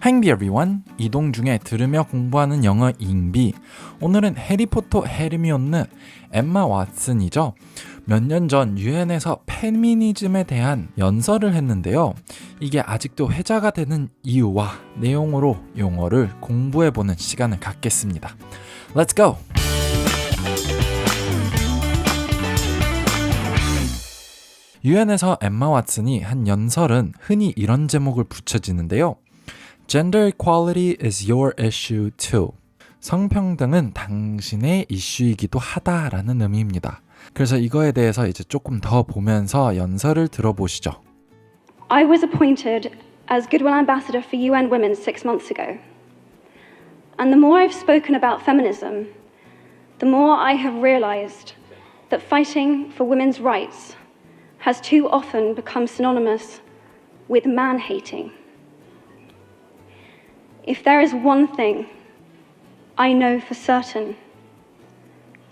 Hi everyone. 이동 중에 들으며 공부하는 영어 잉비. 오늘은 해리포터 헤르미온느 엠마 왓슨이죠. 몇 년 전 유엔에서 페미니즘에 대한 연설을 했는데요. 이게 아직도 회자가 되는 이유와 내용으로 용어를 공부해보는 시간을 갖겠습니다. Let's go! 유엔에서 엠마 왓슨이 한 연설은 흔히 이런 제목을 붙여지는데요. Gender equality is your issue too. 성평등은 당신의 이슈이기도 하다라는 의미입니다. 그래서 이거에 대해서 이제 조금 더 보면서 연설을 들어보시죠. I was appointed as Goodwill Ambassador for UN Women 6 months ago. And the more I've spoken about feminism, the more I have realized that fighting for women's rights has too often become synonymous with man-hating. If there is one thing I know for certain,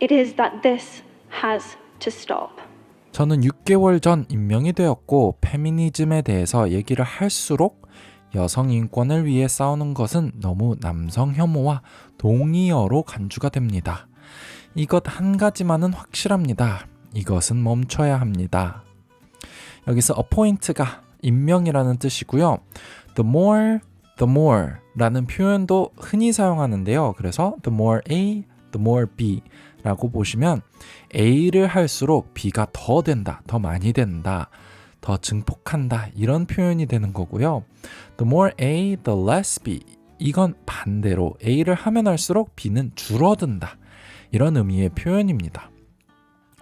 it is that this has to stop. 저는 6개월 전 임명이 되었고 페미니즘에 대해서 얘기를 할수록 여성 인권을 위해 싸우는 것은 너무 남성 혐오와 동의어로 간주가 됩니다. 이것 한 가지만은 확실합니다. 이것은 멈춰야 합니다. 여기서 appoint가 임명이라는 뜻이고요. The more 라는 표현도 흔히 사용하는데요. 그래서 the more A, the more B 라고 보시면 A를 할수록 B가 더 된다, 더 많이 된다, 더 증폭한다 이런 표현이 되는 거고요. The more A, the less B 이건 반대로 A를 하면 할수록 B는 줄어든다 이런 의미의 표현입니다.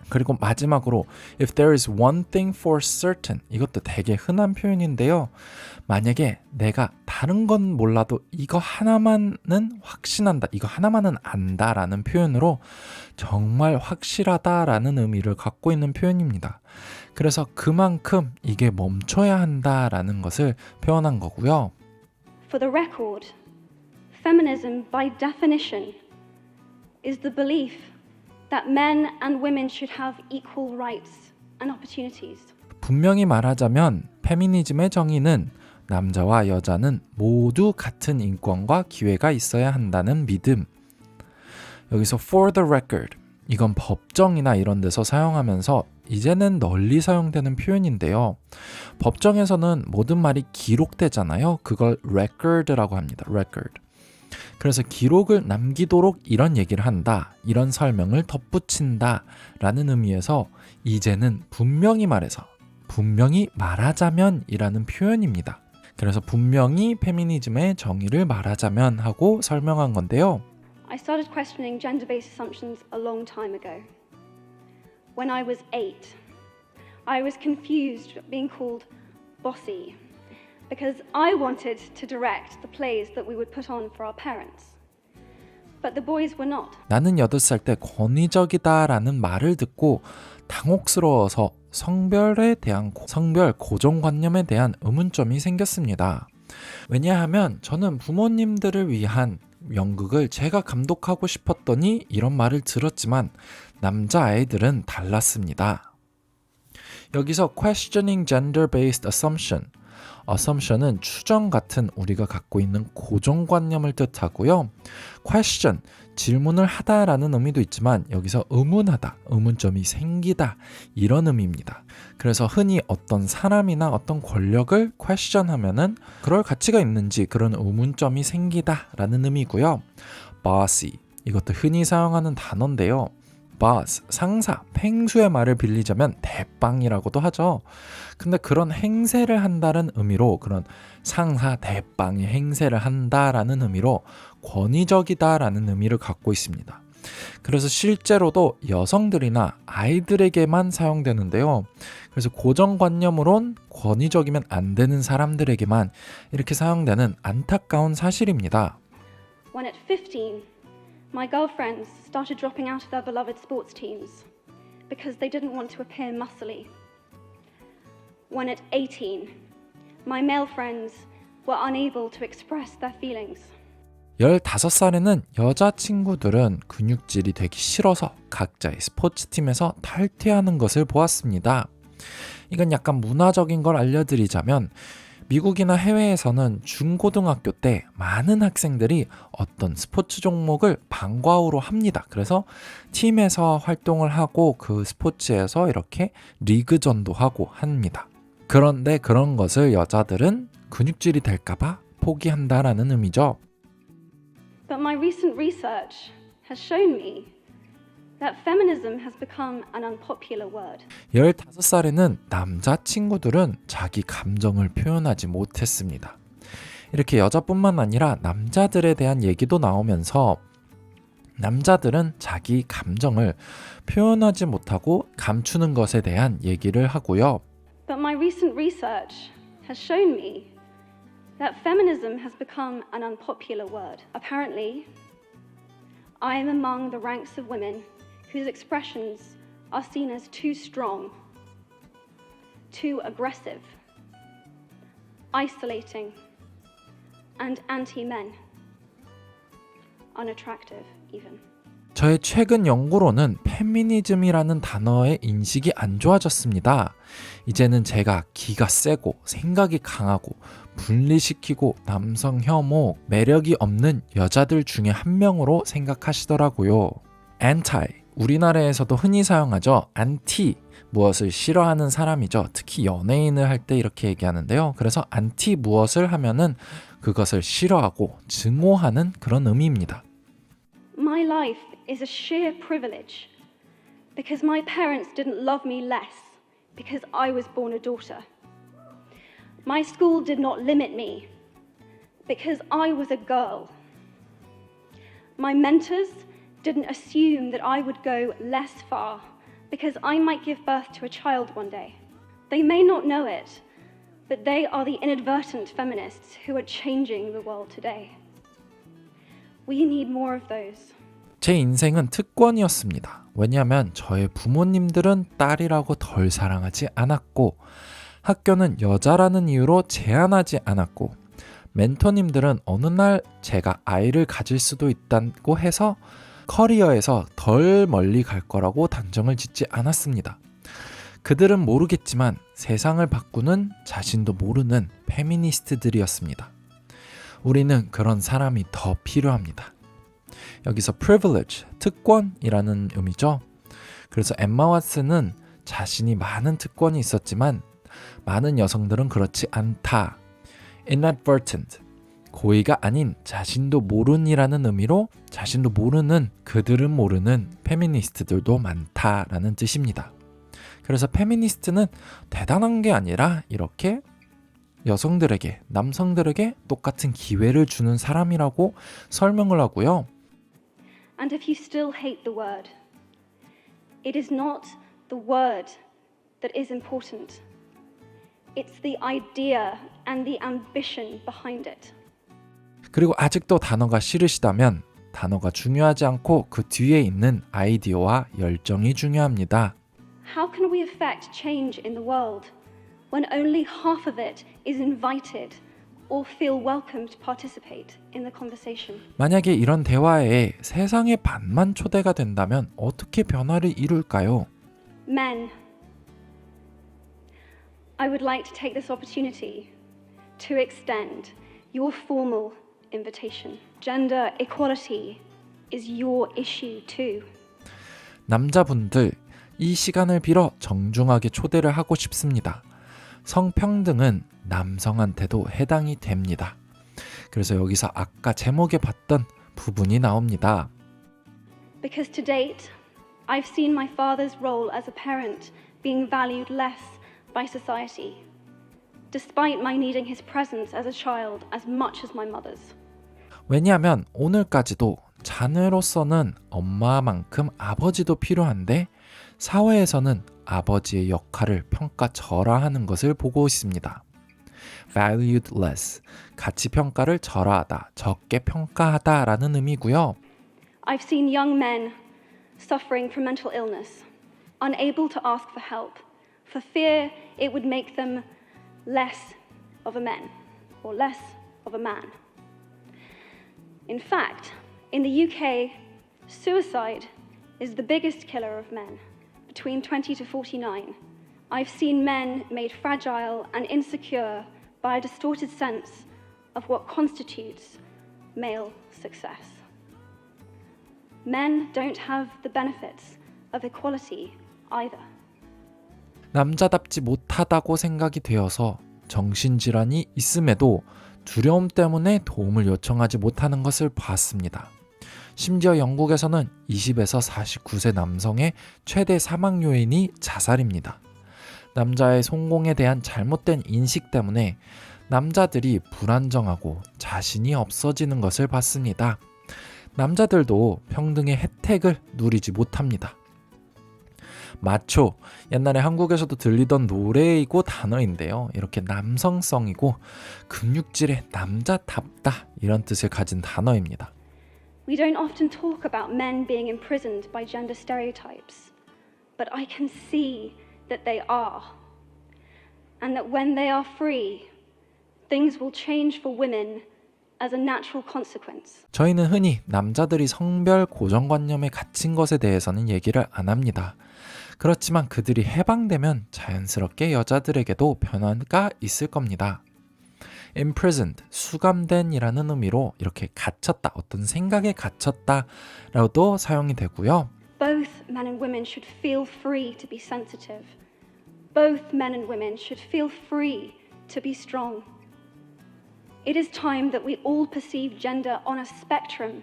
그리고 마지막으로 if there is one thing for certain 이것도 되게 흔한 표현인데요. 만약에 내가 다른 건 몰라도 이거 하나만은 확신한다, 이거 하나만은 안다라는 표현으로 정말 확실하다라는 의미를 갖고 있는 표현입니다. 그래서 그만큼 이게 멈춰야 한다라는 것을 표현한 거고요. For the record, feminism by definition is the belief that men and women should have equal rights and opportunities. 분명히 말하자면 페미니즘의 정의는 남자와 여자는 모두 같은 인권과 기회가 있어야 한다는 믿음. 여기서 for the record 이건 법정이나 이런 데서 사용하면서 이제는 널리 사용되는 표현인데요. 법정에서는 모든 말이 기록되잖아요. 그걸 record라고 합니다. record. 그래서 기록을 남기도록 이런 얘기를 한다, 이런 설명을 덧붙인다 라는 의미에서 이제는 분명히 말해서, 분명히 말하자면 이라는 표현입니다. 그래서 분명히 페미니즘의 정의를 말하자면 하고 설명한 건데요. I started questioning gender-based assumptions a long time ago. When I was 8, I was confused being called bossy. Because I wanted to direct the plays that we would put on for our parents. But the boys were not. 나는 8살 때 권위적이다라는 말을 듣고 당혹스러워서 성별 고정관념에 대한 의문점이 생겼습니다. 왜냐하면 저는 부모님들을 위한 연극을 제가 감독하고 싶었더니 이런 말을 들었지만 남자아이들은 달랐습니다. 여기서 questioning gender-based assumption assumption은 추정 같은 우리가 갖고 있는 고정관념을 뜻하고요. question, 질문을 하다라는 의미도 있지만 여기서 의문하다, 의문점이 생기다 이런 의미입니다. 그래서 흔히 어떤 사람이나 어떤 권력을 question하면은 그럴 가치가 있는지 그런 의문점이 생기다라는 의미고요. bossy, 이것도 흔히 사용하는 단어인데요. boss, 상사, 팽수의 말을 빌리자면 대빵이라고도 하죠. 근데 그런 행세를 한다는 의미로 그런 상사, 대빵이 행세를 한다라는 의미로 권위적이다라는 의미를 갖고 있습니다. 그래서 실제로도 여성들이나 아이들에게만 사용되는데요. 그래서 고정관념으론 권위적이면 안 되는 사람들에게만 이렇게 사용되는 안타까운 사실입니다. When at 15, my girlfriends started dropping out of their beloved sports teams because they didn't want to appear muscly. When at 18, my male friends were unable to express their feelings. 15살에는 여자친구들은 근육질이 되기 싫어서 각자의 스포츠팀에서 탈퇴하는 것을 보았습니다. 이건 약간 문화적인 걸 알려드리자면 미국이나 해외에서는 중고등학교 때 많은 학생들이 어떤 스포츠 종목을 방과후로 합니다. 그래서 팀에서 활동을 하고 그 스포츠에서 이렇게 리그전도 하고 합니다. 그런데 그런 것을 여자들은 근육질이 될까봐 포기한다라는 의미죠. But my recent research has shown me that feminism has become an unpopular word. 15살에는 남자친구들은 자기 감정을 표현하지 못했습니다. 이렇게 여자뿐만 아니라 남자들에 대한 얘기도 나오면서 남자들은 자기 감정을 표현하지 못하고 감추는 것에 대한 얘기를 하고요. But my recent research has shown me that feminism has become an unpopular word. Apparently, I am among the ranks of women whose expressions are seen as too strong, too aggressive, isolating, and anti-men, unattractive even. 저의 최근 연구로는 페미니즘이라는 단어의 인식이 안 좋아졌습니다. 이제는 제가 기가 세고 생각이 강하고 분리시키고 남성 혐오, 매력이 없는 여자들 중에 한 명으로 생각하시더라고요. anti, 우리나라에서도 흔히 사용하죠. anti, 무엇을 싫어하는 사람이죠. 특히 연예인을 할 때 이렇게 얘기하는데요. 그래서 anti 무엇을 하면은 그것을 싫어하고 증오하는 그런 의미입니다. My life is a sheer privilege because my parents didn't love me less because I was born a daughter. My school did not limit me because I was a girl. My mentors didn't assume that I would go less far because I might give birth to a child one day. They may not know it, but they are the inadvertent feminists who are changing the world today. We need more of those. 제 인생은 특권이었습니다. 왜냐하면 저의 부모님들은 딸이라고 덜 사랑하지 않았고 학교는 여자라는 이유로 제한하지 않았고 멘토님들은 어느 날 제가 아이를 가질 수도 있다고 해서 커리어에서 덜 멀리 갈 거라고 단정을 짓지 않았습니다. 그들은 모르겠지만 세상을 바꾸는 자신도 모르는 페미니스트들이었습니다. 우리는 그런 사람이 더 필요합니다. 여기서 privilege, 특권이라는 의미죠. 그래서 엠마 왓슨은 자신이 많은 특권이 있었지만 많은 여성들은 그렇지 않다. inadvertent, 고의가 아닌 자신도 모른이라는 의미로 자신도 모르는, 그들은 모르는 페미니스트들도 많다라는 뜻입니다. 그래서 페미니스트는 대단한 게 아니라 이렇게 여성들에게, 남성들에게 똑같은 기회를 주는 사람이라고 설명을 하고요. And if you still hate the word, it is not the word that is important. It's the idea and the ambition behind it. 그리고 아직도 단어가 싫으시다면 단어가 중요하지 않고 그 뒤에 있는 아이디어와 열정이 중요합니다. How can we effect change in the world when only half of it is invited or feel welcome to participate in the conversation? 만약에 이런 대화에 세상의 반만 초대가 된다면 어떻게 변화를 이룰까요? Men, I would like to take this opportunity to extend your formal invitation. Gender equality is your issue too. 남자분들, 이 시간을 빌어 정중하게 초대를 하고 싶습니다. 성평등은 남성한테도 해당이 됩니다. 그래서 여기서 아까 제목에 봤던 부분이 나옵니다. Because to date, I've seen my father's role as a parent being valued less by society, despite my needing his presence as a child as much as my mother's. 왜냐하면 오늘까지도 자녀로서는 엄마만큼 아버지도 필요한데 사회에서는 아버지의 역할을 평가절하하는 것을 보고 있습니다. valued less, 가치 평가를 절하하다, 적게 평가하다 라는 의미고요. I've seen young men suffering from mental illness, unable to ask for help, for fear it would make them less of a man or less of a man. In fact, in the UK, suicide is the biggest killer of men. Between 20 to 49, I've seen men made fragile and insecure by a distorted sense of what constitutes male success. Men don't have the benefits of equality either. 남자답지 못하다고 생각이 되어서 정신질환이 있음에도 두려움 때문에 도움을 요청하지 못하는 것을 봤습니다. 심지어 영국에서는 20에서 49세 남성의 최대 사망 요인이 자살입니다. 남자의 성공에 대한 잘못된 인식 때문에 남자들이 불안정하고 자신이 없어지는 것을 봤습니다. 남자들도 평등의 혜택을 누리지 못합니다. 마초, 옛날에 한국에서도 들리던 노래이고 단어인데요. 이렇게 남성성이고 근육질의 남자답다 이런 뜻을 가진 단어입니다. We don't often talk about men being imprisoned by gender stereotypes, but I can see that they are. And that when they are free, things will change for women as a natural consequence. 저희는 흔히 남자들이 성별 고정관념에 갇힌 것에 대해서는 얘기를 안 합니다. 그렇지만 그들이 해방되면 자연스럽게 여자들에게도 변화가 있을 겁니다. imprisoned, 수감된이라는 의미로 이렇게 갇혔다, 어떤 생각에 갇혔다라고도 사용이 되고요. Both men and women should feel free to be sensitive. Both men and women should feel free to be strong. It is time that we all perceive gender on a spectrum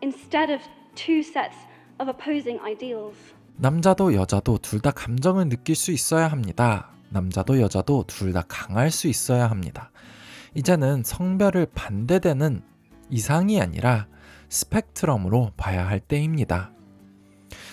instead of two sets of opposing ideals. 남자도 여자도 둘 다 감정을 느낄 수 있어야 합니다. 남자도 여자도 둘 다 강할 수 있어야 합니다. 이제는 성별을 반대되는 이상이 아니라 스펙트럼으로 봐야 할 때입니다.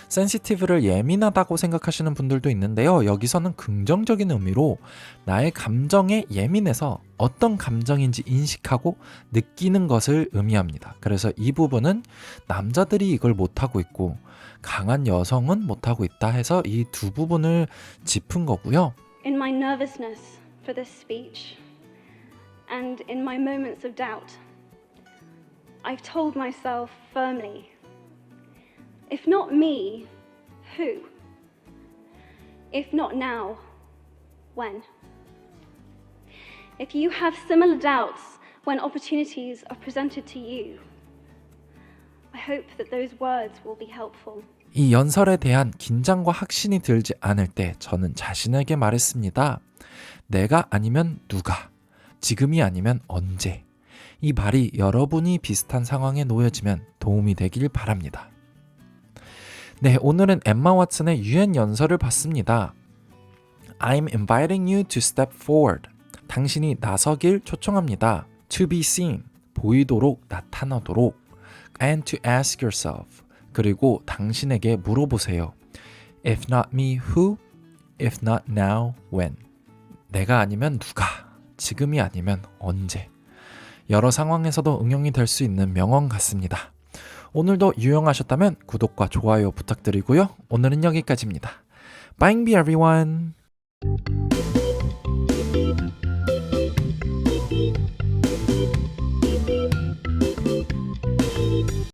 센시티브를 예민하다고 생각하시는 분들도 있는데요. 여기서는 긍정적인 의미로 나의 감정에 예민해서 어떤 감정인지 인식하고 느끼는 것을 의미합니다. 그래서 이 부분은 남자들이 이걸 못하고 있고 강한 여성은 못하고 있다 해서 이 두 부분을 짚은 거고요. In my nervousness for this speech and in my moments of doubt, I've told myself firmly, if not me, who? If not now, when? If you have similar doubts when opportunities are presented to you, I hope that those words will be helpful. 이 연설에 대한 긴장과 확신이 들지 않을 때 저는 자신에게 말했습니다. 내가 아니면 누가, 지금이 아니면 언제. 이 말이 여러분이 비슷한 상황에 놓여지면 도움이 되길 바랍니다. 네, 오늘은 엠마 왓슨의 유엔 연설을 봤습니다. I'm inviting you to step forward. 당신이 나서길 초청합니다. To be seen. 보이도록 나타나도록. And to ask yourself. 그리고 당신에게 물어보세요. If not me, who? If not now, when? 내가 아니면 누가? 지금이 아니면 언제? 여러 상황에서도 응용이 될 수 있는 명언 같습니다. 오늘도 유용하셨다면 구독과 좋아요 부탁드리고요. 오늘은 여기까지입니다. Bye everyone!